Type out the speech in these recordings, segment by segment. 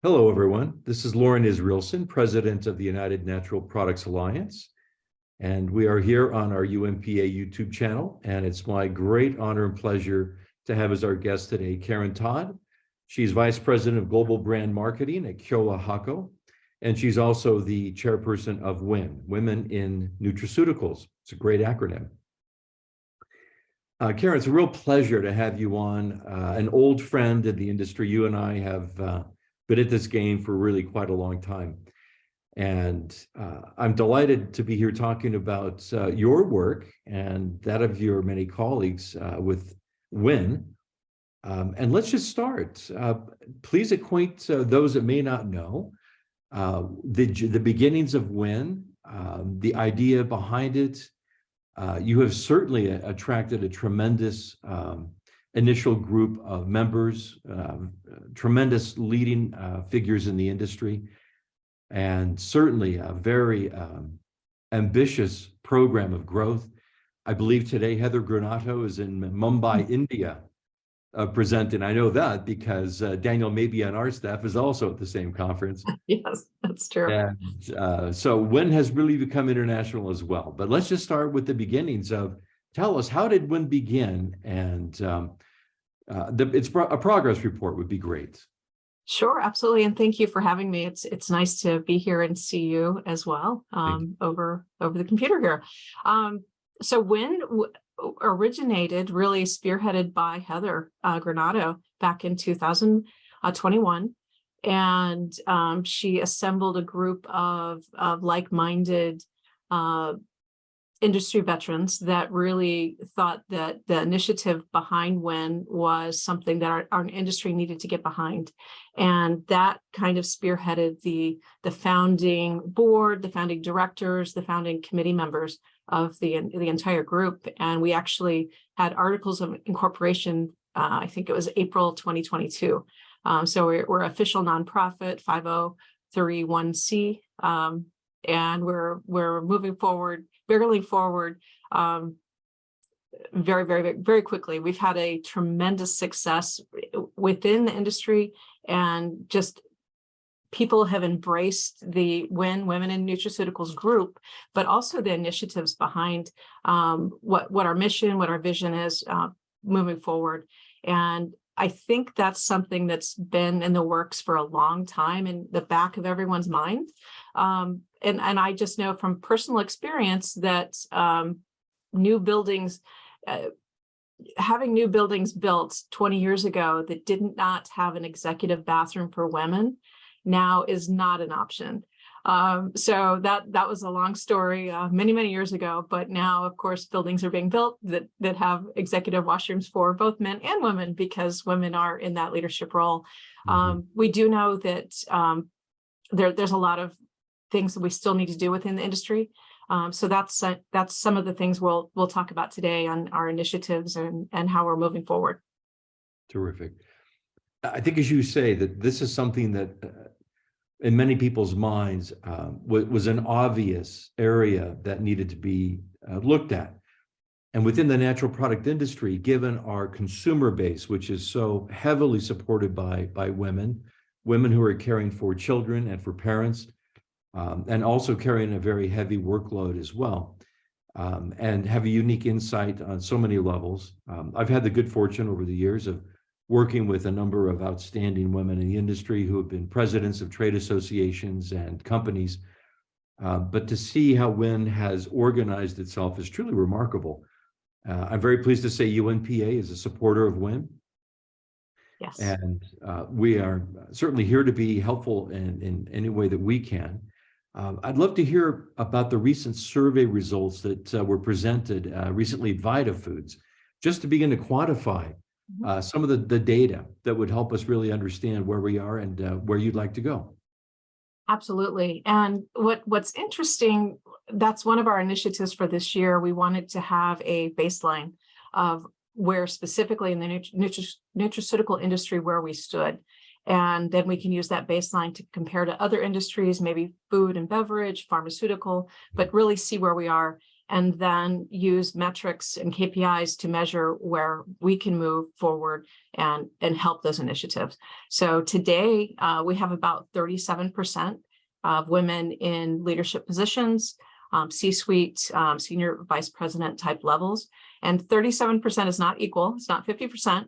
Hello, everyone. This is Loren Israelsen, President of the United Natural Products Alliance, and we are here on our UNPA YouTube channel, and it's my great honor and pleasure to have as our guest today, Karen Todd. She's Vice President of Global Brand Marketing at Kyowa, Hakko, and she's also the Chairperson of WIN, Women in Nutraceuticals. It's a great acronym. Karen, it's a real pleasure to have you on, an old friend in the industry. You and I have been at this game for really quite a long time. And I'm delighted to be here talking about your work and that of your many colleagues with WIN. And let's just start. Please acquaint those that may not know the beginnings of WIN, the idea behind it. You have certainly attracted a tremendous initial group of members, tremendous leading figures in the industry, and certainly a very ambitious program of growth. I believe today Heather Granato is in Mumbai, India, presenting. I know that because Daniel Maybe on our staff is also at the same conference. Yes, that's true. And so WIN has really become international as well. But let's just start with the beginnings of, tell us, how did WIN begin? And a progress report would be great. Sure, absolutely. And thank you for having me. It's nice to be here and see you as well over the computer here. So WIN originated, really spearheaded by Heather Granato back in 2021. And she assembled a group of like-minded industry veterans that really thought that the initiative behind WIN was something that our industry needed to get behind. And that kind of spearheaded the founding board, the founding directors, the founding committee members of the entire group. And we actually had articles of incorporation, I think it was April 2022. So we're official nonprofit, 5031C, and we're moving forward, barreling forward very, very, very quickly. We've had a tremendous success within the industry, and just people have embraced the WIN, Women in Nutraceuticals group, but also the initiatives behind what our mission, what our vision is moving forward. And I think that's something that's been in the works for a long time, in the back of everyone's mind. And I just know from personal experience that new buildings, having new buildings built 20 years ago that did not have an executive bathroom for women now is not an option. So that was a long story many, many years ago, but now, of course, buildings are being built that have executive washrooms for both men and women, because women are in that leadership role. Mm-hmm. We do know that there's a lot of things that we still need to do within the industry. So that's some of the things we'll talk about today on our initiatives and how we're moving forward. Terrific. I think, as you say, that this is something that in many people's minds was an obvious area that needed to be looked at. And within the natural product industry, given our consumer base, which is so heavily supported by women who are caring for children and for parents, and also carrying a very heavy workload as well, and have a unique insight on so many levels. I've had the good fortune over the years of working with a number of outstanding women in the industry who have been presidents of trade associations and companies. But to see how WIN has organized itself is truly remarkable. I'm very pleased to say UNPA is a supporter of WIN. Yes. And we are certainly here to be helpful in any way that we can. I'd love to hear about the recent survey results that were presented recently at Vita Foods, just to begin to quantify some of the data that would help us really understand where we are and where you'd like to go. Absolutely. And what's interesting, that's one of our initiatives for this year. We wanted to have a baseline of where specifically in the nutraceutical industry where we stood. And then we can use that baseline to compare to other industries, maybe food and beverage, pharmaceutical, but really see where we are. and then use metrics and KPIs to measure where we can move forward and help those initiatives. So today we have about 37% of women in leadership positions, C-suite, senior vice president type levels, and 37% is not equal. It's not 50%.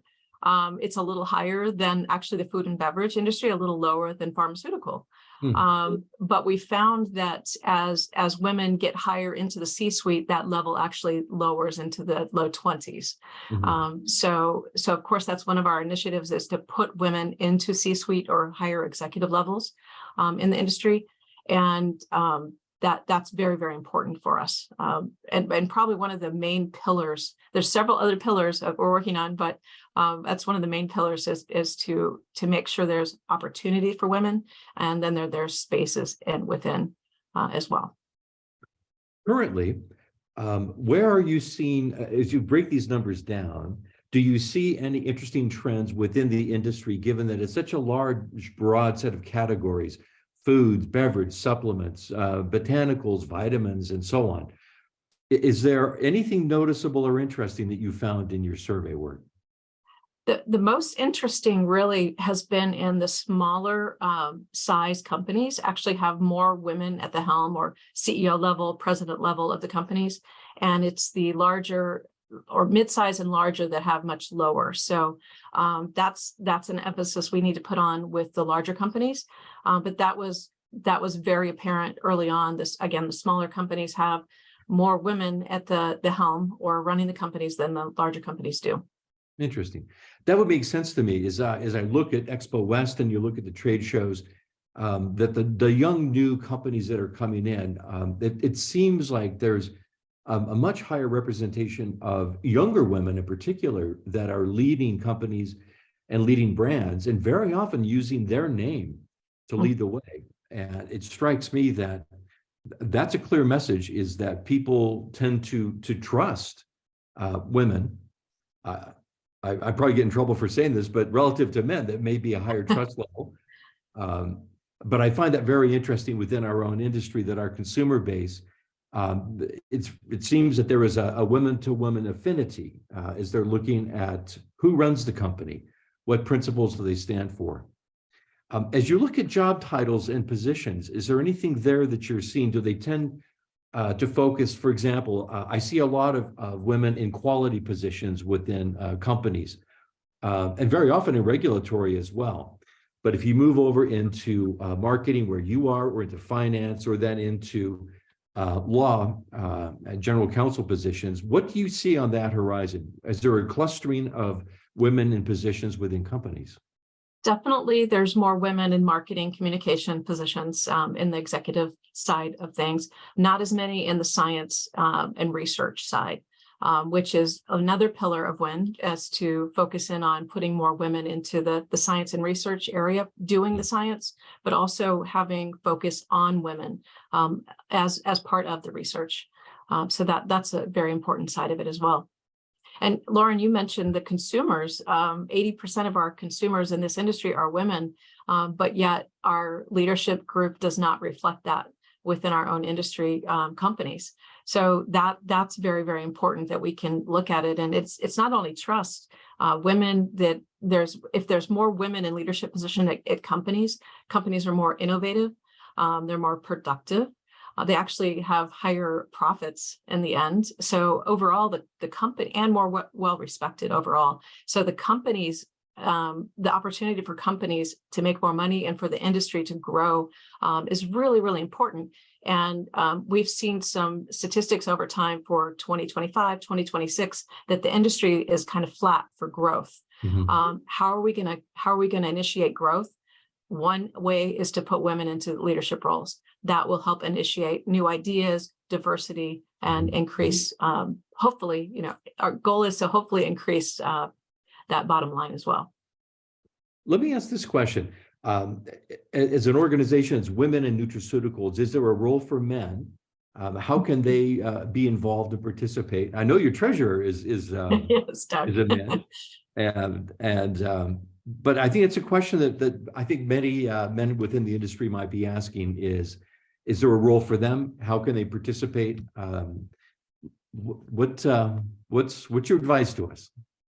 It's a little higher than actually the food and beverage industry, a little lower than pharmaceutical. But we found that as women get higher into the C-suite, that level actually lowers into the low 20s. So of course, that's one of our initiatives, is to put women into C-suite or higher executive levels in the industry. And that's very, very important for us. And probably one of the main pillars, there's several other pillars that we're working on, but that's one of the main pillars is to make sure there's opportunity for women, and then there's spaces within as well. Currently, where are you seeing, as you break these numbers down, do you see any interesting trends within the industry, given that it's such a large, broad set of categories? Foods, beverage, supplements, botanicals, vitamins, and so on. Is there anything noticeable or interesting that you found in your survey work? The most interesting really has been in the smaller size companies actually have more women at the helm or CEO level, president level of the companies. And it's the larger or mid-size and larger that have much lower. So that's an emphasis we need to put on with the larger companies. But that was very apparent early on. Again, the smaller companies have more women at the helm or running the companies than the larger companies do. Interesting. That would make sense to me as I look at Expo West and you look at the trade shows, that the young new companies that are coming in, it seems like there's a much higher representation of younger women in particular that are leading companies and leading brands, and very often using their name to lead the way. And it strikes me that that's a clear message, is that people tend to trust women. I probably get in trouble for saying this, but relative to men, that may be a higher trust level. But I find that very interesting within our own industry, that our consumer base, it seems that there is a women-to-women affinity as they're looking at who runs the company, what principles do they stand for. As you look at job titles and positions, is there anything there that you're seeing? Do they tend to focus, for example, I see a lot of women in quality positions within companies, and very often in regulatory as well. But if you move over into marketing where you are, or into finance, or then into law and general counsel positions, what do you see on that horizon? Is there a clustering of women in positions within companies? Definitely, there's more women in marketing communication positions in the executive side of things, not as many in the science and research side, which is another pillar of WIN, as to focus in on putting more women into the science and research area, doing the science, but also having focus on women as part of the research. So that's a very important side of it as well. And Loren, you mentioned the consumers. 80% of our consumers in this industry are women, but yet our leadership group does not reflect that within our own industry companies. So that's very, very important that we can look at it. And it's not only trust women, that if there's more women in leadership position at companies are more innovative, they're more productive. They actually have higher profits in the end. So overall, the company, and more well respected overall. So the companies, the opportunity for companies to make more money and for the industry to grow is really, really important. And we've seen some statistics over time for 2025, 2026, that the industry is kind of flat for growth. How are we going to initiate growth? One way is to put women into leadership roles. That will help initiate new ideas, diversity, and increase, hopefully, our goal is to hopefully increase that bottom line as well. Let me ask this question. As an organization, as Women in Nutraceuticals, is there a role for men? How can they be involved and participate? I know your treasurer is yes, is a man. But I think it's a question that I think many men within the industry might be asking is there a role for them? How can they participate? What's your advice to us?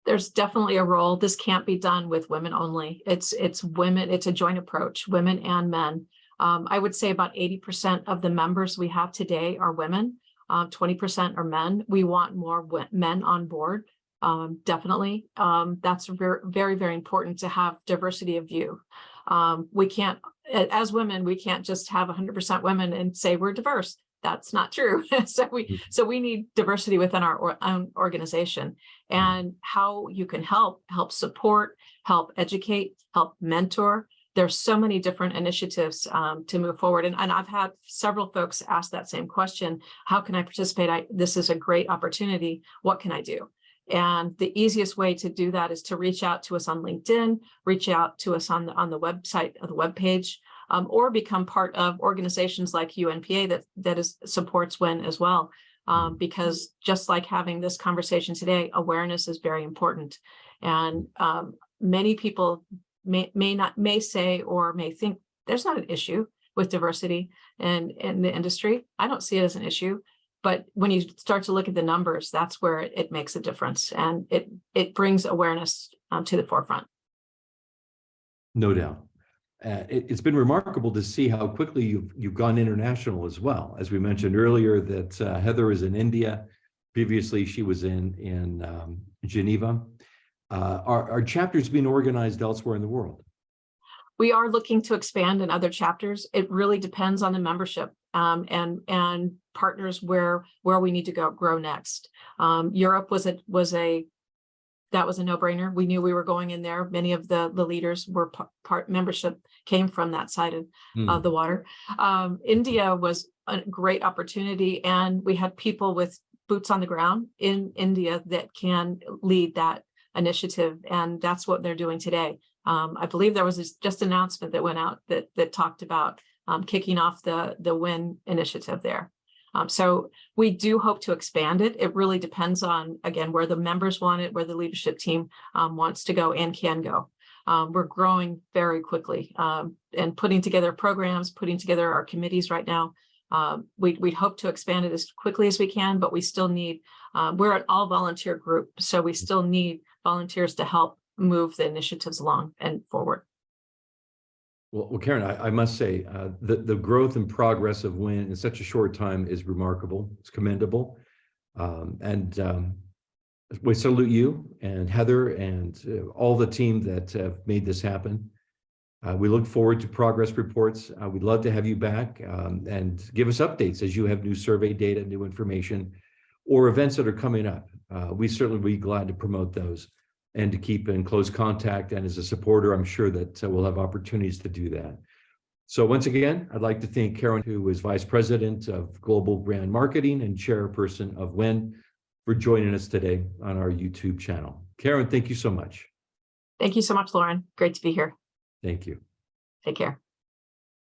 There's definitely a role. This can't be done with women only. It's women. It's a joint approach, women and men. I would say about 80% of the members we have today are women. 20% are men. We want more men on board. Definitely. That's very, very important to have diversity of view. We can't, as women, we can't just have 100% women and say we're diverse. That's not true. So we need diversity within our own organization, and how you can help support, help educate, help mentor. There's so many different initiatives to move forward. And I've had several folks ask that same question. How can I participate? This is a great opportunity. What can I do? And the easiest way to do that is to reach out to us on LinkedIn, reach out to us on the website of the webpage, or become part of organizations like UNPA that supports WIN as well. Because just like having this conversation today, awareness is very important. And many people may say or may think there's not an issue with diversity in the industry. I don't see it as an issue. But when you start to look at the numbers, that's where it makes a difference, and it brings awareness to the forefront. No doubt. It's been remarkable to see how quickly you've gone international as well. As we mentioned earlier, that Heather is in India. Previously, she was in Geneva. Are chapters being organized elsewhere in the world? We are looking to expand in other chapters. It really depends on the membership and partners where we need to grow next. Europe was a no-brainer. We knew we were going in there. Many of the leaders were membership came from that side of the water. India was a great opportunity, and we had people with boots on the ground in India that can lead that initiative, and that's what they're doing today. I believe there was just an announcement that went out that talked about kicking off the WIN initiative there. So we do hope to expand it. It really depends on, again, where the members want it, where the leadership team wants to go and can go. We're growing very quickly and putting together programs, putting together our committees right now. We hope to expand it as quickly as we can, but we still need, we're an all volunteer group, so we still need volunteers to help move the initiatives along and forward. Well, Karen, I must say the growth and progress of WIN in such a short time is remarkable. It's commendable. We salute you and Heather and all the team that have made this happen. We look forward to progress reports. We'd love to have you back and give us updates as you have new survey data, new information, or events that are coming up. We certainly will be glad to promote those and to keep in close contact. And as a supporter, I'm sure that we'll have opportunities to do that. So once again, I'd like to thank Karen, who is Vice President of Global Brand Marketing and Chairperson of WIN, for joining us today on our YouTube channel. Karen, thank you so much. Thank you so much, Loren. Great to be here. Thank you. Take care.